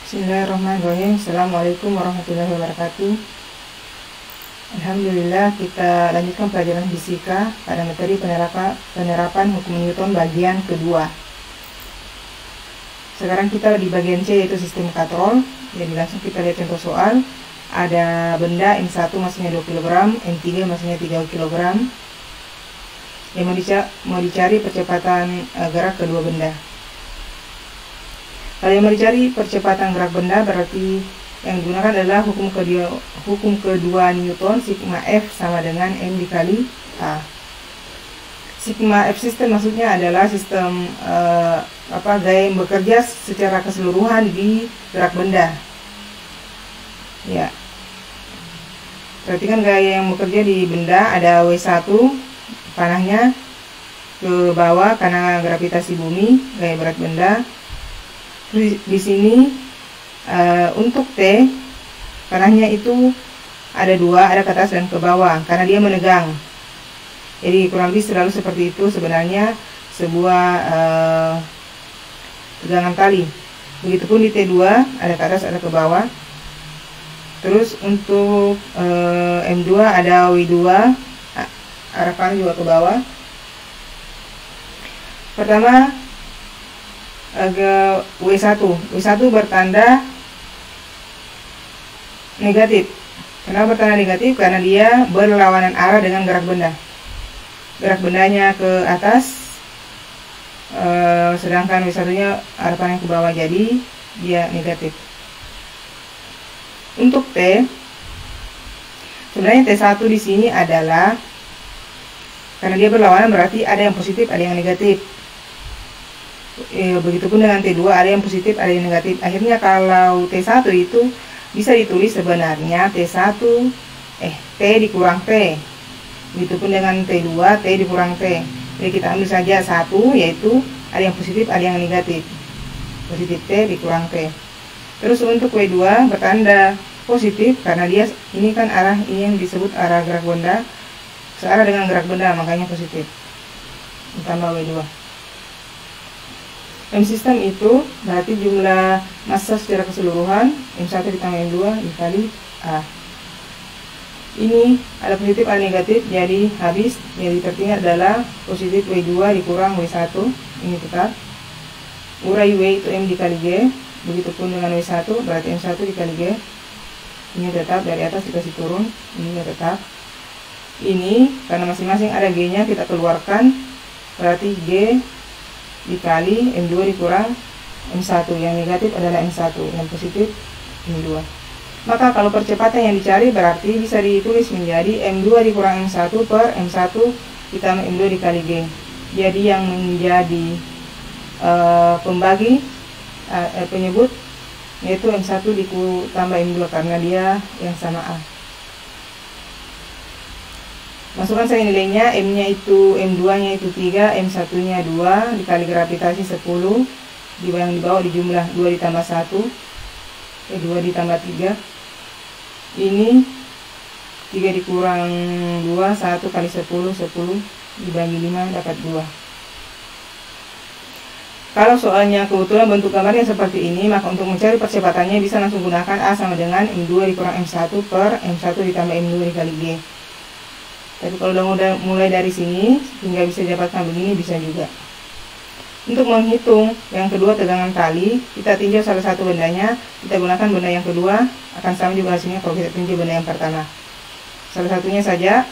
Bismillahirrahmanirrahim. Assalamualaikum warahmatullahi wabarakatuh. Alhamdulillah, kita lanjutkan pelajaran fisika pada materi penerapan hukum Newton bagian kedua. Sekarang kita di bagian C, yaitu sistem katrol. Jadi langsung kita lihat contoh soal. Ada benda M1 masanya 2 kg, M3 masanya 3 kg. Yang mau dicari percepatan gerak kedua benda. Kalau yang mau dicari percepatan gerak benda, berarti yang digunakan adalah hukum kedua Newton, sigma F sama dengan M dikali A. Sigma F sistem maksudnya adalah sistem gaya yang bekerja secara keseluruhan di gerak benda. Ya. Perhatikan gaya yang bekerja di benda, ada W1 panahnya ke bawah karena gravitasi bumi, gaya berat benda. Di sini untuk T panahnya itu ada dua, ada ke atas dan ke bawah karena dia menegang. Jadi kurang lebih selalu seperti itu sebenarnya sebuah tegangan tali. Begitupun di T2 ada ke atas ada ke bawah. Terus untuk M2 ada W2 arah panah juga ke bawah. Pertama W1 bertanda negatif. Kenapa bertanda negatif? Karena dia berlawanan arah dengan gerak benda. Gerak bendanya ke atas, sedangkan W1 nya arah panah ke bawah, jadi dia negatif. Untuk T, sebenarnya T1 di sini adalah karena dia berlawanan berarti ada yang positif ada yang negatif. Begitupun dengan T2 ada yang positif ada yang negatif. Akhirnya kalau T1 itu bisa ditulis sebenarnya T dikurang T. Begitupun dengan T2 T dikurang T. Jadi kita ambil saja 1, yaitu ada yang positif ada yang negatif. Positif T dikurang T. Terus untuk W2 bertanda positif karena dia ini kan arah ini yang disebut arah gerak benda, searah dengan gerak benda, makanya positif. Ditambah W2. M sistem itu berarti jumlah massa secara keseluruhan M1 ditambah M2 dikali A. Ini ada positif ada negatif, jadi habis. Jadi tertinggal adalah positif W2 dikurang W1. Ini tetap. Urai W itu M dikali G. Begitupun dengan W1 berarti M1 dikali G. Ini tetap, dari atas dikasih turun. Ini tetap. Ini karena masing-masing ada G nya kita keluarkan, berarti G dikali M2 dikurang M1. Yang negatif adalah M1, yang positif M2. Maka kalau percepatan yang dicari berarti bisa ditulis menjadi M2 dikurang M1 per M1 ditambah M2 dikali G. Jadi yang menjadi pembagi penyebut yaitu M1 ditambah M2 karena dia yang sama A. Masukkan saja nilainya, M nya itu M2 nya itu 3, M1 nya 2 dikali gravitasi 10, yang di bawah dijumlah 2 ditambah 1, 2 ditambah 3, ini 3 dikurang 2, 1 kali 10, 10 dibagi 5 dapat 2. Kalau soalnya kebetulan bentuk gambarnya seperti ini, maka untuk mencari percepatannya bisa langsung gunakan A sama dengan M2 dikurang M1 per M1 ditambah M2 dikali G. Tapi kalau udah mulai dari sini hingga bisa dapatkan begini bisa juga. Untuk menghitung yang kedua tegangan tali, kita tinjau salah satu bendanya, kita gunakan benda yang kedua, akan sama juga hasilnya kalau kita tinjau benda yang pertama. Salah satunya saja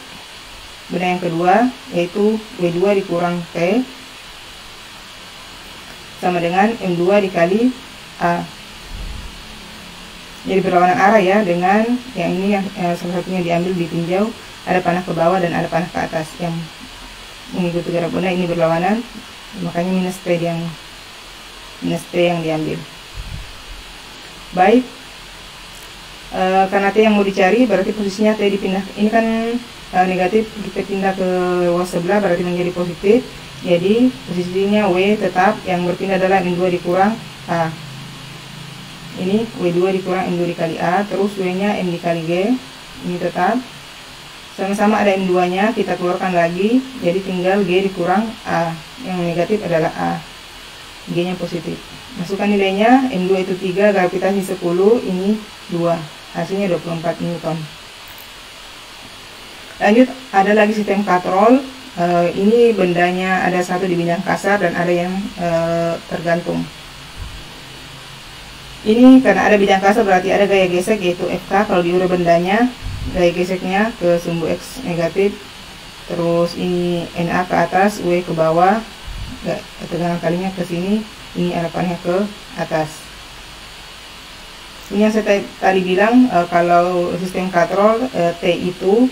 benda yang kedua, yaitu W2 dikurang T sama dengan M2 dikali A. Jadi berlawanan arah ya, dengan yang ini yang salah satunya diambil ditinjau. Ada panah ke bawah dan ada panah ke atas yang mengikuti gerak benda, ini berlawanan, makanya minus T yang diambil. Baik, karena T yang mau dicari berarti posisinya T dipindah, ini kan negatif, kita pindah ke bawah sebelah berarti menjadi positif. Jadi posisinya W tetap, yang berpindah adalah M2 dikurang A. Ini W2 dikurang M2 dikali A, terus W nya M dikali G, ini tetap. Sama-sama ada M2 nya, kita keluarkan lagi, jadi tinggal G dikurang A, yang negatif adalah A. G nya positif. Masukkan nilainya, M2 itu 3, gravitasi 10, ini 2, hasilnya 24 Newton. Lanjut, ada lagi sistem katrol. Ini bendanya ada satu di bidang kasar dan ada yang tergantung. Ini karena ada bidang kasar berarti ada gaya gesek yaitu FK. Kalau diurut bendanya, gaya geseknya ke sumbu X negatif, terus ini NA ke atas, W ke bawah, tegangan kalinya ke sini, ini arapannya ke atas. Ini yang saya tadi bilang, kalau sistem katrol T itu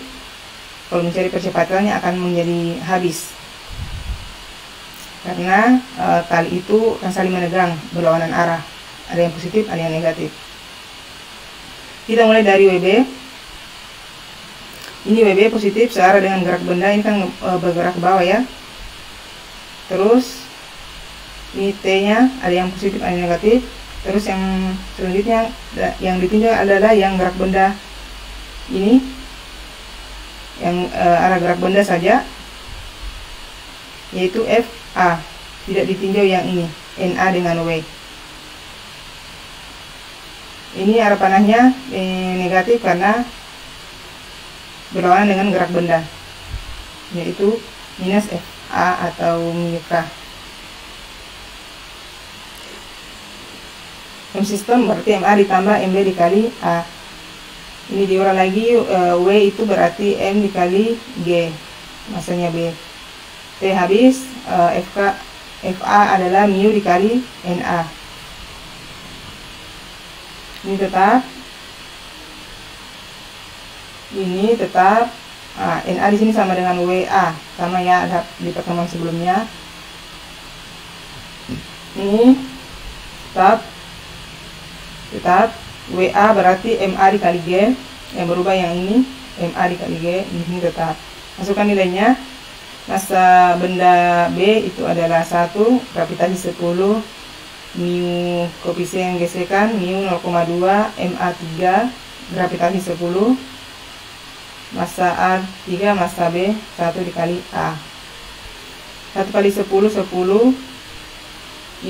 kalau mencari percepatannya akan menjadi habis karena tali itu akan saling menegang berlawanan arah, ada yang positif ada yang negatif. Kita mulai dari WB. Ini WB positif searah dengan gerak benda, ini kan bergerak ke bawah ya. Terus ini T nya ada yang positif ada yang negatif. Terus yang selanjutnya yang ditinjau adalah yang gerak benda ini, yang arah gerak benda saja, yaitu FA, tidak ditinjau yang ini NA dengan W. Ini arah panahnya negatif karena berlawanan dengan gerak benda, yaitu minus FA atau -K. M sistem berarti MA ditambah MB dikali A. Ini diurut lagi, W itu berarti M dikali G, masanya B. T habis, FA adalah mu dikali NA. Ini tetap. Ini tetap. NA di sini sama dengan WA, sama ya ada di pertemuan sebelumnya. Ini tetap WA berarti MA dikali G, yang berubah yang ini MA dikali G, ini tetap. Masukkan nilainya. Massa benda B itu adalah 1, gravitasi 10, mu koefisien gesekan mu 0,2, MA 3, gravitasi 10, massa A 3, massa B 1 dikali A. 1 kali 10 10,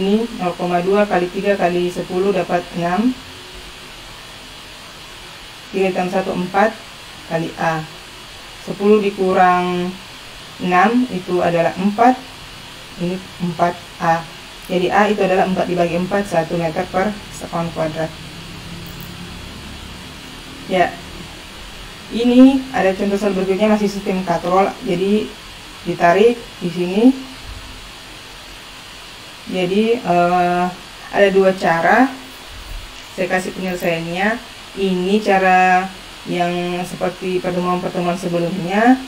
ini 0,2 kali 3 kali 10 dapat 6, 3 ditambah 1 4 kali A. 10 dikurang 6 itu adalah 4, ini 4A. Jadi A itu adalah 4 dibagi 4, 1 meter per sekon kuadrat. Ya, ini ada contoh soal berikutnya masih sistem katrol. Jadi ditarik di sini. Jadi ada dua cara, saya kasih penyelesaiannya. Ini cara yang seperti pertemuan-pertemuan sebelumnya,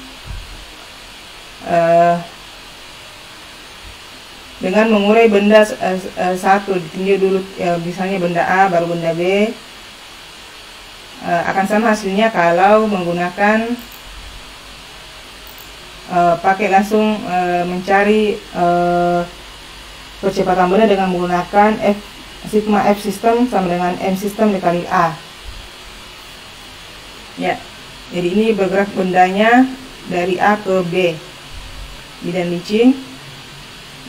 dengan mengurai benda satu, ditinjau dulu misalnya benda A baru benda B. Akan sama hasilnya kalau menggunakan pakai langsung mencari percepatan benda dengan menggunakan sigma F sistem sama dengan M sistem dikali A. Ya, jadi ini bergerak bendanya dari A ke B, bidang licin.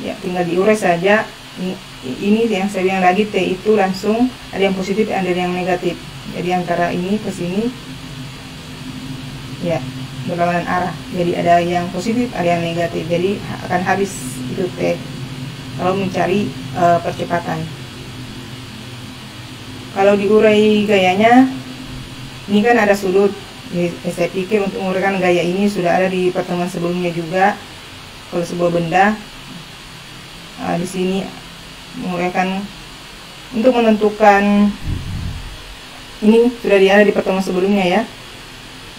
Ya, tinggal diurai saja. Ini yang saya bilang lagi, T itu langsung ada yang positif ada yang negatif. Jadi antara ini ke sini, ya berlawanan arah. Jadi ada yang positif ada yang negatif. Jadi akan habis itu T kalau mencari percepatan. Kalau diurai gayanya, ini kan ada sudut. Jadi, saya pikir untuk menguraikan gaya ini sudah ada di pertemuan sebelumnya juga. Kalau sebuah benda, di sini menguraikan untuk menentukan ini sudah ada di pertemuan sebelumnya ya.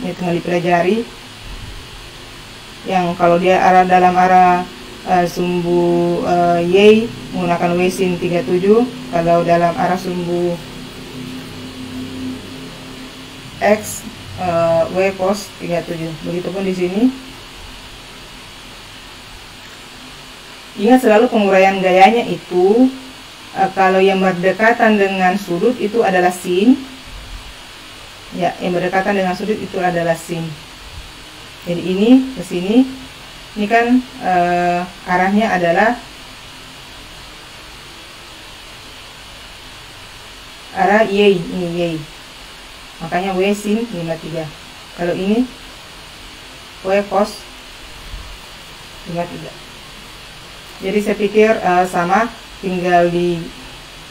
Ini tinggal dipelajari. Yang kalau dia arah dalam arah sumbu Y menggunakan W sin 37, kalau dalam arah sumbu X W cos 37. Begitupun di sini. Ingat selalu penguraian gayanya itu kalau yang berdekatan dengan sudut itu adalah sin. Ya, yang berdekatan dengan sudut itu adalah sin. Jadi ini ke sini. Ini kan arahnya adalah arah Y, ini Y. Makanya W sin 53. Kalau ini W cos 53. Jadi saya pikir sama, tinggal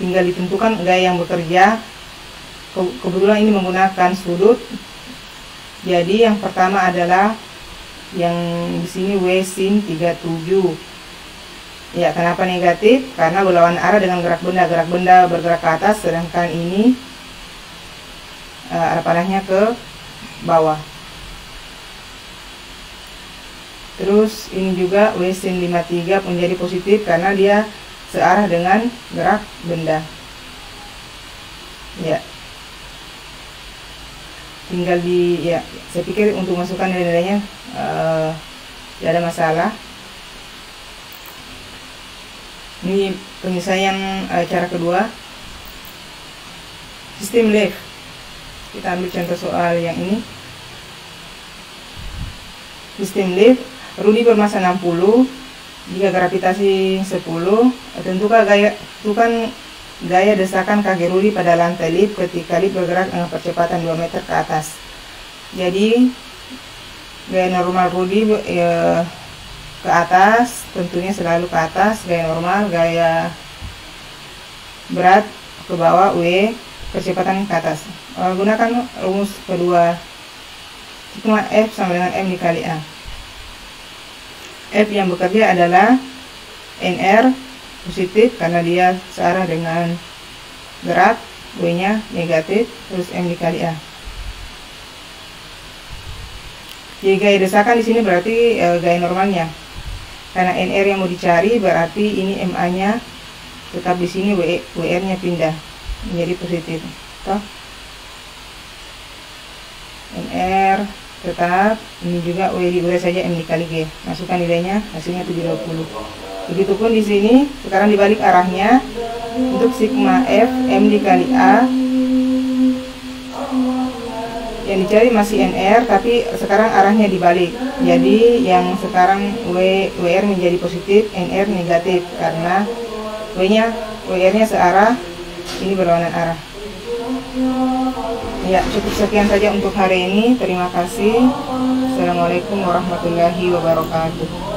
ditentukan gaya yang bekerja. Kebetulan ini menggunakan sudut. Jadi yang pertama adalah yang di sini W sin 37. Ya, kenapa negatif? Karena berlawan arah dengan gerak benda. Gerak benda bergerak ke atas, sedangkan ini arah panahnya ke bawah. Terus ini juga W sin 53 menjadi positif karena dia searah dengan gerak benda. Ya. Tinggal ya, saya pikir untuk masukkan nilai-nilainya tidak ada masalah. Ini penyelesaian cara kedua. Sistem Lev. Kita ambil contoh soal yang ini. Sistem Lev, Rudi bermassa 60, jika gravitasi 10, tentukan gaya desakan kaki Rudi pada lantai lift ketika lift bergerak dengan percepatan 2 meter ke atas. Jadi gaya normal Rudi ke atas, tentunya selalu ke atas, gaya normal, gaya berat ke bawah, W, percepatan ke atas. Gunakan rumus kedua, sigma F sama dengan M dikali A. F yang bekerja adalah NR positif karena dia searah dengan gerak, W nya negatif, terus M dikali A. Jadi gaya desakan di sini berarti gaya normalnya. Karena NR yang mau dicari berarti ini MA nya tetap di sini, WR nya pindah menjadi positif. Toh NR tetap, ini juga W boleh saja M dikali G. Masukkan nilainya, hasilnya 720. Begitupun di sini, sekarang dibalik arahnya. Untuk sigma F M dikali A, yang dicari masih NR, tapi sekarang arahnya dibalik. Jadi yang sekarang WR menjadi positif, NR negatif karena WR nya searah, ini berlawanan arah. Ya, cukup sekian saja untuk hari ini. Terima kasih. Assalamualaikum warahmatullahi wabarakatuh.